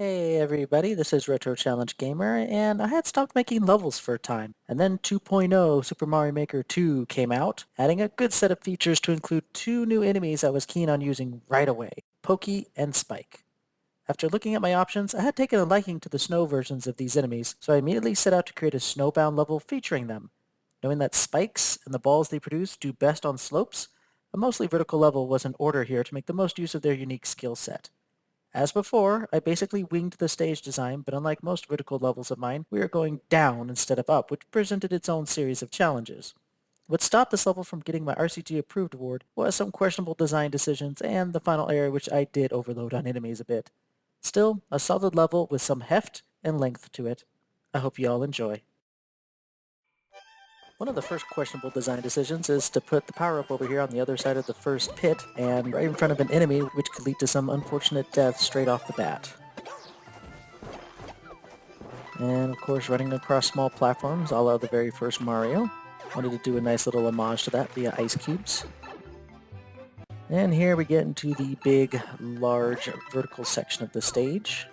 Hey everybody, this is Retro Challenge Gamer, and I had stopped making levels for a time. And then 2.0 Super Mario Maker 2 came out, adding a good set of features to include two new enemies I was keen on using right away, Pokey and Spike. After looking at my options, I had taken a liking to the snow versions of these enemies, so I immediately set out to create a snowbound level featuring them. Knowing that spikes and the balls they produce do best on slopes, a mostly vertical level was in order here to make the most use of their unique skill set. As before, I basically winged the stage design, but unlike most vertical levels of mine, we are going down instead of up, which presented its own series of challenges. What stopped this level from getting my RCG approved award was some questionable design decisions and the final area which I did overload on enemies a bit. Still, a solid level with some heft and length to it. I hope you all enjoy. One of the first questionable design decisions is to put the power-up over here on the other side of the first pit and right in front of an enemy, which could lead to some unfortunate death straight off the bat. And of course running across small platforms, a la the very first Mario. Wanted to do a nice little homage to that via ice cubes. And here we get into the big, large vertical section of the stage.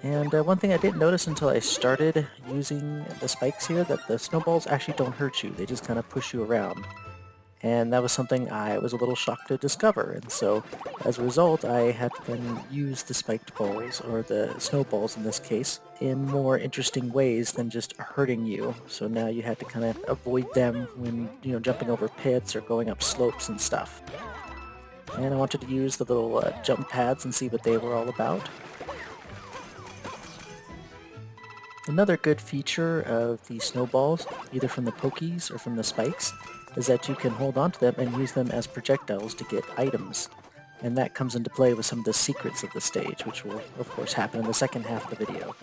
And one thing I didn't notice until I started using the spikes here, that the snowballs actually don't hurt you, they just kind of push you around. And that was something I was a little shocked to discover, and so as a result I had to then use the spiked balls, or the snowballs in this case, in more interesting ways than just hurting you. So now you had to kind of avoid them when, jumping over pits or going up slopes and stuff. And I wanted to use the little jump pads and see what they were all about. Another good feature of the snowballs, either from the pokies or from the spikes, is that you can hold onto them and use them as projectiles to get items. And that comes into play with some of the secrets of the stage, which will of course happen in the second half of the video.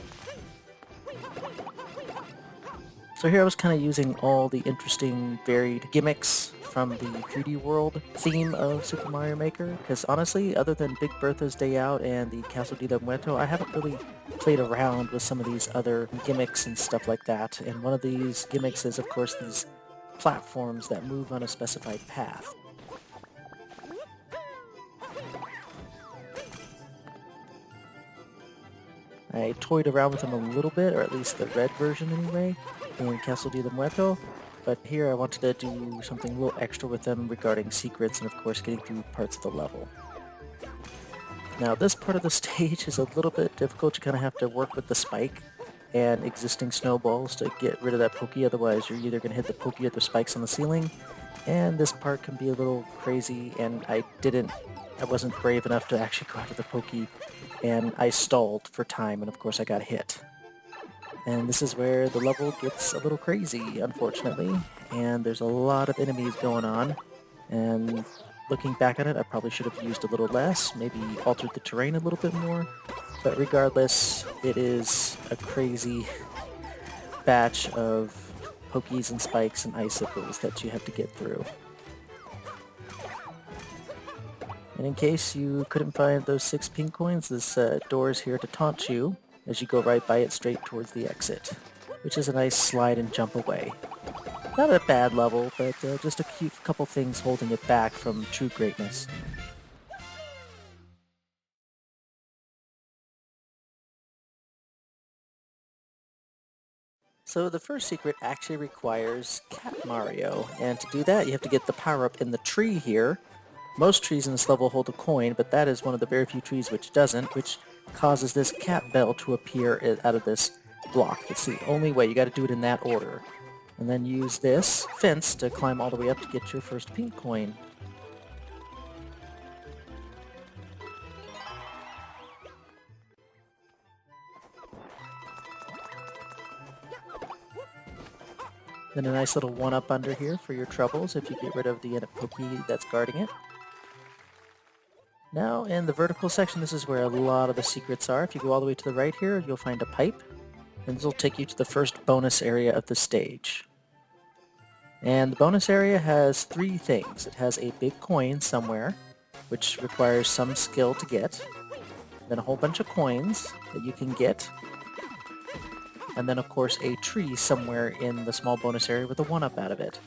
So here I was kind of using all the interesting varied gimmicks from the 3D World theme of Super Mario Maker, because honestly, other than Big Bertha's Day Out and the Castle de la Muerto, I haven't really played around with some of these other gimmicks and stuff like that. And one of these gimmicks is, of course, these platforms that move on a specified path. I toyed around with them a little bit, or at least the red version anyway, in Castle de la Muerto, but here I wanted to do something a little extra with them regarding secrets and of course getting through parts of the level. Now this part of the stage is a little bit difficult. You kind of have to work with the spike and existing snowballs to get rid of that pokey, otherwise you're either going to hit the pokey or the spikes on the ceiling, and this part can be a little crazy, and I wasn't brave enough to actually go after the pokey, and I stalled for time, and of course I got hit. And this is where the level gets a little crazy, unfortunately, and there's a lot of enemies going on, and looking back at it, I probably should have used a little less, maybe altered the terrain a little bit more, but regardless, it is a crazy batch of pokies and spikes and icicles that you have to get through. And in case you couldn't find those 6 pink coins, this door is here to taunt you as you go right by it straight towards the exit, which is a nice slide and jump away. Not a bad level, but just a cute couple things holding it back from true greatness. So the first secret actually requires Cat Mario, and to do that you have to get the power-up in the tree here. Most trees in this level hold a coin, but that is one of the very few trees which doesn't, which causes this cat bell to appear out of this block. It's the only way. You got to do it in that order. And then use this fence to climb all the way up to get your first pink coin. Then a nice little one-up under here for your troubles if you get rid of the pokey that's guarding it. Now in the vertical section, this is where a lot of the secrets are. If you go all the way to the right here, you'll find a pipe, and this will take you to the first bonus area of the stage. And the bonus area has 3 things. It has a big coin somewhere, which requires some skill to get, then a whole bunch of coins that you can get, and then of course a tree somewhere in the small bonus area with a 1-up out of it.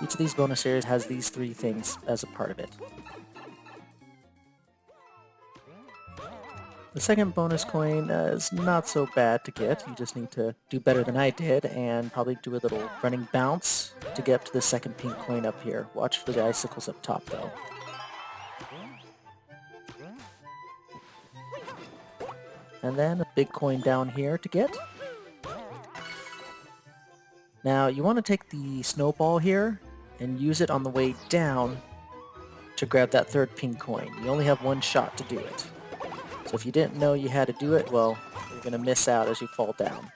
Each of these bonus areas has these 3 things as a part of it. The second bonus coin is not so bad to get. You just need to do better than I did and probably do a little running bounce to get up to the second pink coin up here. Watch for the icicles up top though. And then a big coin down here to get. Now you want to take the snowball here and use it on the way down to grab that third pink coin. You only have one shot to do it. So if you didn't know you had to do it, well, you're going to miss out as you fall down.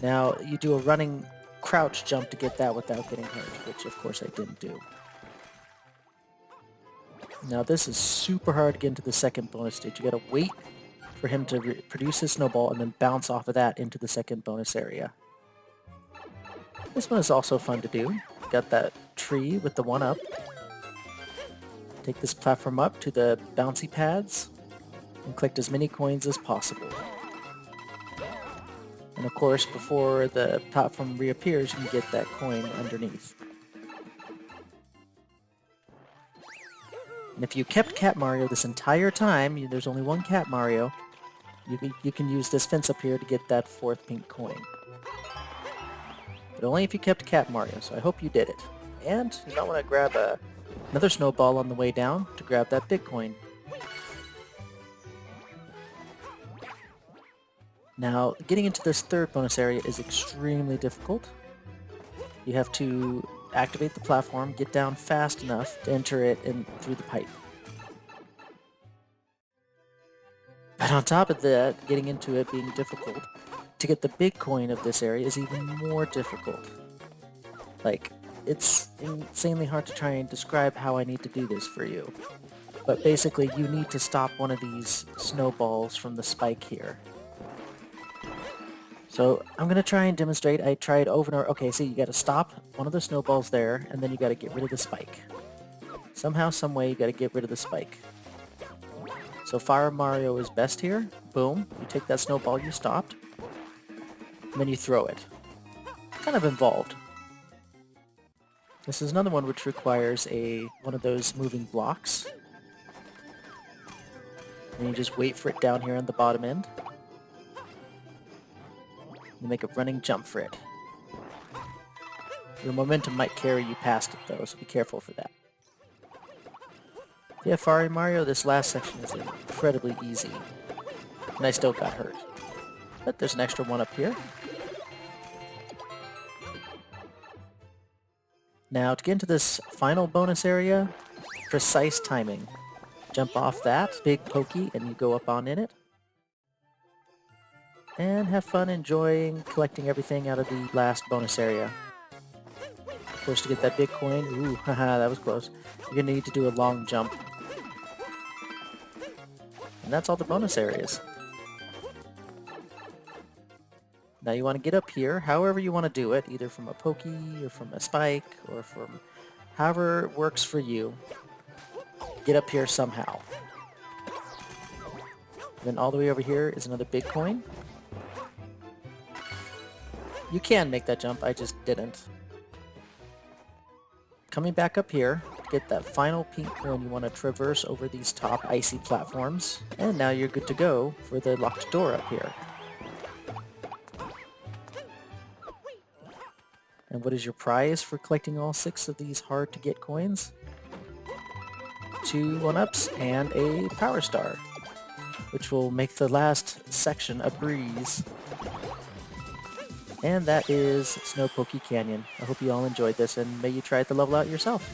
Now you do a running crouch jump to get that without getting hurt, which of course I didn't do. Now this is super hard to get into the second bonus stage. You got to wait for him to produce his snowball and then bounce off of that into the second bonus area. This one is also fun to do. Got that tree with the 1-up. Take this platform up to the bouncy pads and collect as many coins as possible. And of course, before the platform reappears, you can get that coin underneath. And if you kept Cat Mario this entire time, there's only one Cat Mario, you can use this fence up here to get that fourth pink coin. But only if you kept Cat Mario, so I hope you did it. And you might want to grab another snowball on the way down to grab that big coin. Now, getting into this third bonus area is extremely difficult. You have to activate the platform, get down fast enough to enter it in through the pipe. But on top of that, getting into it being difficult, to get the big coin of this area is even more difficult. Like, it's insanely hard to try and describe how I need to do this for you. But basically, you need to stop one of these snowballs from the spike here. So I'm going to try and demonstrate. I tried over and over. Okay, so you got to stop one of the snowballs there, and then you got to get rid of the spike. Somehow, some way, you got to get rid of the spike. So Fire Mario is best here. Boom. You take that snowball you stopped, and then you throw it. Kind of involved. This is another one which requires one of those moving blocks. And you just wait for it down here on the bottom end. You make a running jump for it. Your momentum might carry you past it though, so be careful for that. Yeah, Fire Mario, this last section is incredibly easy. And I still got hurt. But there's an extra one up here. Now, to get into this final bonus area, precise timing. Jump off that big pokey and you go up on in it. And have fun enjoying collecting everything out of the last bonus area. Of course, to get that big coin, ooh, haha, that was close. You're going to need to do a long jump. And that's all the bonus areas. Now you want to get up here, however you want to do it, either from a pokey, or from a spike, or from however works for you. Get up here somehow. Then all the way over here is another big coin. You can make that jump, I just didn't. Coming back up here, to get that final pink coin, you want to traverse over these top icy platforms. And now you're good to go for the locked door up here. And what is your prize for collecting all 6 of these hard-to-get coins? 2 1-ups and a Power Star, which will make the last section a breeze. And that is Snow Pokey Canyon. I hope you all enjoyed this, and may you try it to level out yourself.